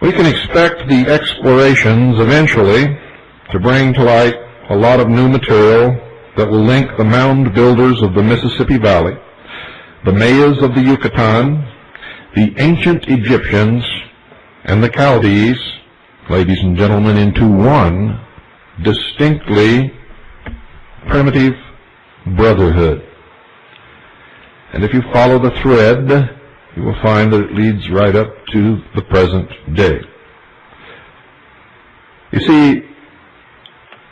We can expect the explorations eventually to bring to light a lot of new material that will link the mound builders of the Mississippi Valley, the Mayas of the Yucatan, the ancient Egyptians, and the Chaldees, ladies and gentlemen, into one distinctly primitive brotherhood. And if you follow the thread, you will find that it leads right up to the present day. You see,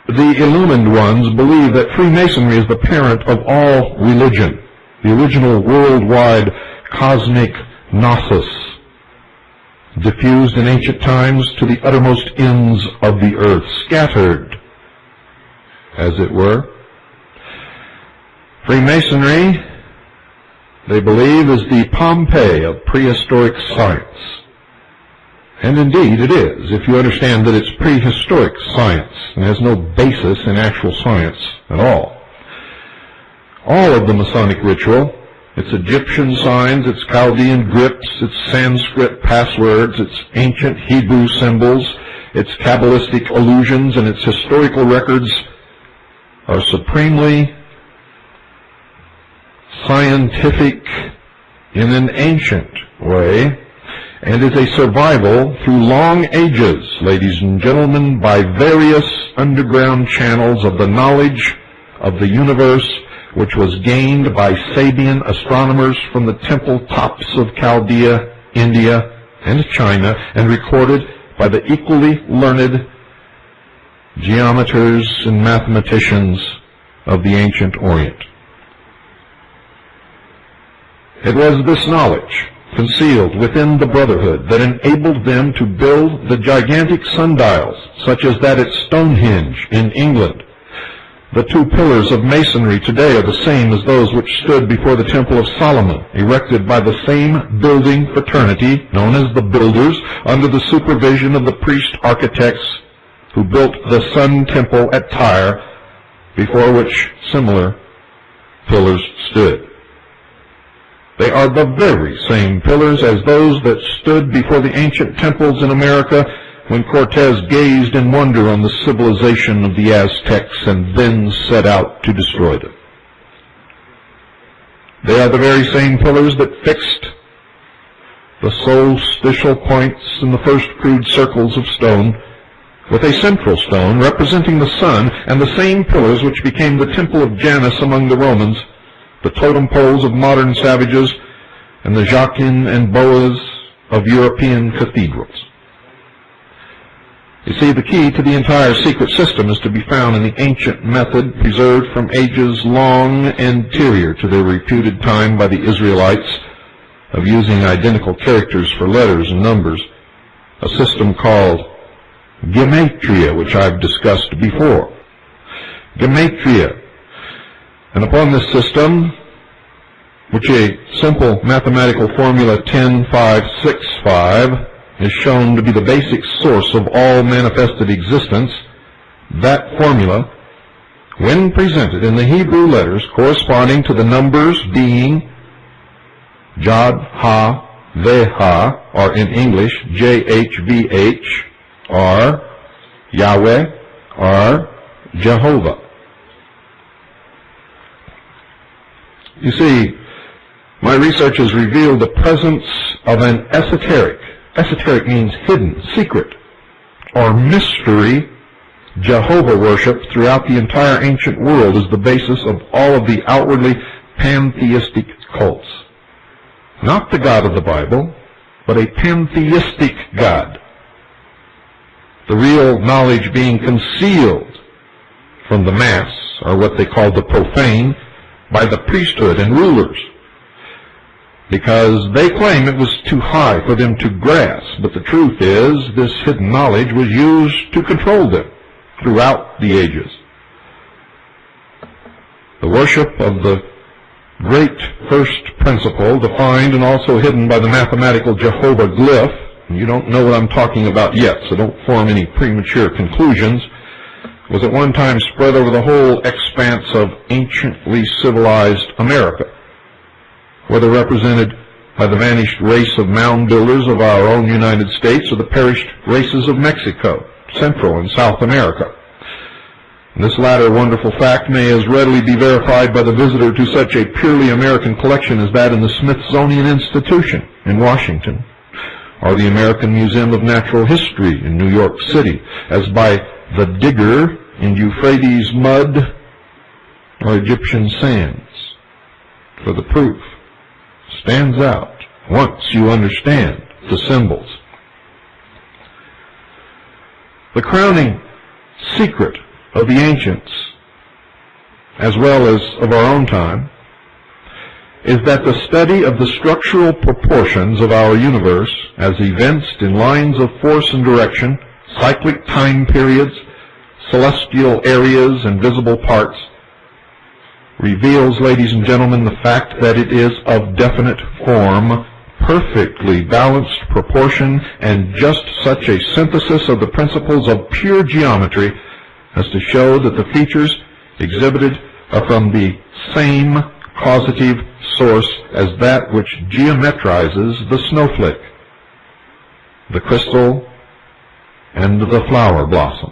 the illumined ones believe that Freemasonry is the parent of all religion, the original worldwide cosmic gnosis, diffused in ancient times to the uttermost ends of the earth, scattered, as it were. Freemasonry, they believe, is the Pompeii of prehistoric science. And indeed it is, if you understand that it's prehistoric science and has no basis in actual science at all. All of the Masonic ritual, its Egyptian signs, its Chaldean grips, its Sanskrit passwords, its ancient Hebrew symbols, its Kabbalistic allusions, and its historical records are supremely scientific in an ancient way, and is a survival through long ages, ladies and gentlemen, by various underground channels of the knowledge of the universe, which was gained by Sabian astronomers from the temple tops of Chaldea, India, and China, and recorded by the equally learned geometers and mathematicians of the ancient Orient. It was this knowledge, concealed within the Brotherhood, that enabled them to build the gigantic sundials, such as that at Stonehenge in England. The two pillars of masonry today are the same as those which stood before the Temple of Solomon, erected by the same building fraternity, known as the Builders, under the supervision of the priest architects who built the Sun Temple at Tyre, before which similar pillars stood. They are the very same pillars as those that stood before the ancient temples in America when Cortez gazed in wonder on the civilization of the Aztecs and then set out to destroy them. They are the very same pillars that fixed the solstitial points in the first crude circles of stone, with a central stone representing the sun, and the same pillars which became the Temple of Janus among the Romans, the totem poles of modern savages, and the Jachin and Boas of European cathedrals. You see, the key to the entire secret system is to be found in the ancient method preserved from ages long anterior to their reputed time by the Israelites of using identical characters for letters and numbers, a system called gematria, which I've discussed before. Gematria. And upon this system, which a simple mathematical formula 10-5-6-5 is shown to be the basic source of all manifested existence, that formula, when presented in the Hebrew letters corresponding to the numbers being Jod, Ha, Veh, or in English JHVH, are Yahweh, or Jehovah. You see, my research has revealed the presence of an esoteric means hidden, secret, or mystery Jehovah worship throughout the entire ancient world is the basis of all of the outwardly pantheistic cults. Not the God of the Bible, but a pantheistic God. The real knowledge being concealed from the mass, or what they call the profane, by the priesthood and rulers, because they claim it was too high for them to grasp. But the truth is, this hidden knowledge was used to control them throughout the ages. The worship of the great first principle, defined and also hidden by the mathematical Jehovah glyph, and you don't know what I'm talking about yet, so don't form any premature conclusions, was at one time spread over the whole expanse of anciently civilized America, whether represented by the vanished race of mound builders of our own United States or the perished races of Mexico, Central and South America. And this latter wonderful fact may as readily be verified by the visitor to such a purely American collection as that in the Smithsonian Institution in Washington, or the American Museum of Natural History in New York City, as by the digger in Euphrates mud or Egyptian sands. For the proof stands out once you understand the symbols. The crowning secret of the ancients, as well as of our own time, is that the study of the structural proportions of our universe as evinced in lines of force and direction, cyclic time periods, celestial areas, and visible parts reveals, ladies and gentlemen, the fact that it is of definite form, perfectly balanced proportion, and just such a synthesis of the principles of pure geometry as to show that the features exhibited are from the same causative source as that which geometrizes the snowflake, the crystal, and the flower blossom.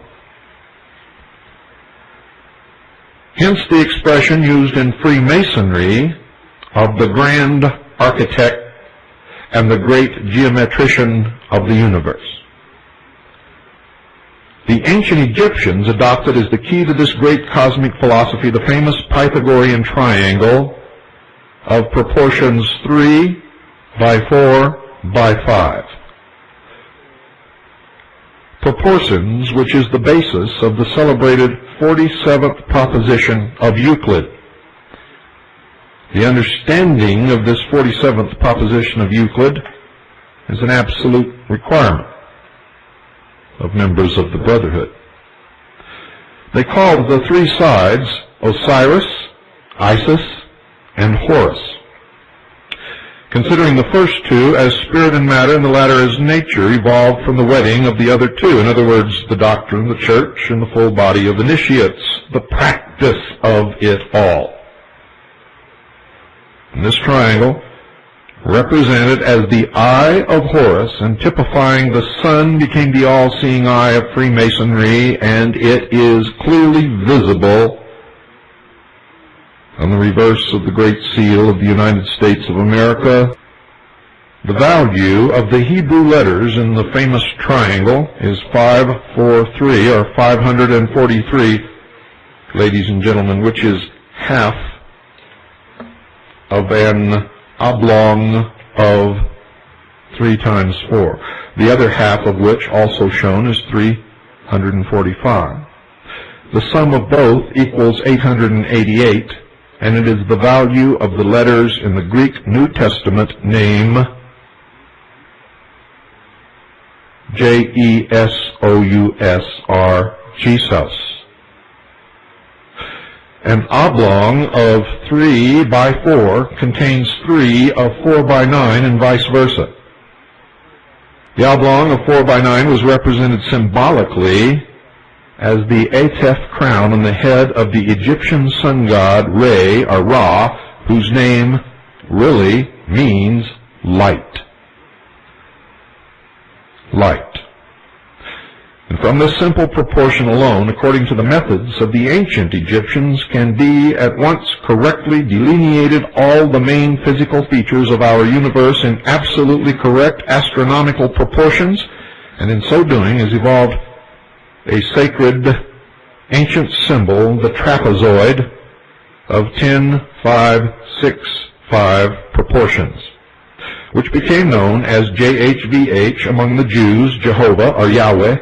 Hence the expression used in Freemasonry of the grand architect and the great geometrician of the universe. The ancient Egyptians adopted as the key to this great cosmic philosophy the famous Pythagorean triangle of proportions 3 by 4 by 5. Proportions which is the basis of the celebrated 47th proposition of Euclid. The understanding of this 47th proposition of Euclid is an absolute requirement of members of the Brotherhood. They called the three sides Osiris, Isis, and Horus, considering the first two as spirit and matter and the latter as nature evolved from the wedding of the other two. In other words, the doctrine, the church, and the full body of initiates, the practice of it all. And this triangle, represented as the eye of Horus and typifying the sun, became the all-seeing eye of Freemasonry, and it is clearly visible on the reverse of the Great Seal of the United States of America. The value of the Hebrew letters in the famous triangle is 543, or 543, ladies and gentlemen, which is half of an oblong of 3 times 4, the other half of which, also shown, is 345. The sum of both equals 888, and it is the value of the letters in the Greek New Testament name J-E-S-O-U-S, Jesus. An oblong of 3 by 4 contains 3 of 4 by 9 and vice versa. The oblong of 4 by 9 was represented symbolically as the Atef crown on the head of the Egyptian sun god Re, or Ra, whose name really means light. Light. And from this simple proportion alone, according to the methods of the ancient Egyptians, can be at once correctly delineated all the main physical features of our universe in absolutely correct astronomical proportions, and in so doing has evolved a sacred ancient symbol, the trapezoid, of 10, 5, 6, 5 proportions, which became known as JHVH among the Jews, Jehovah or Yahweh,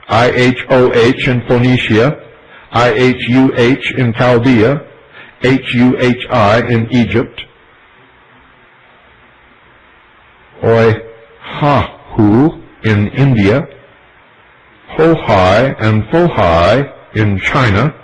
IHOH in Phoenicia, IHUH in Chaldea, HUHI in Egypt, Oihahu in India, Hohai and Fohai in China,